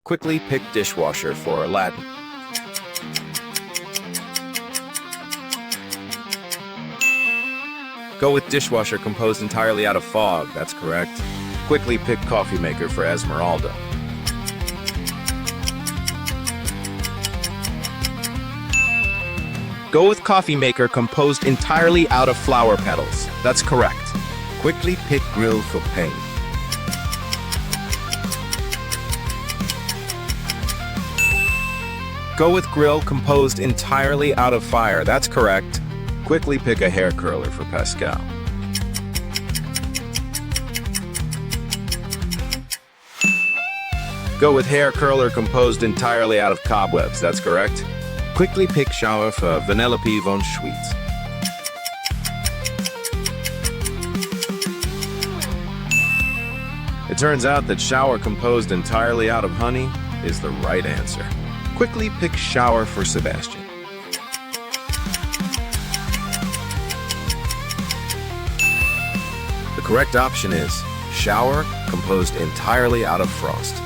Quickly pick dishwasher for Aladdin. Go with dishwasher composed entirely out of fog, that's correct. Quickly pick coffee maker for Esmeralda. Go with coffee maker composed entirely out of flower petals, that's correct. Quickly pick grill for Pain. Go with grill composed entirely out of fire, that's correct. Quickly pick a hair curler for Pascal. Go with hair curler composed entirely out of cobwebs, that's correct. Quickly pick shower for Vanellope von Schweetz. It turns out that shower composed entirely out of honey is the right answer. Quickly pick shower for Sebastian. The correct option is shower composed entirely out of frost.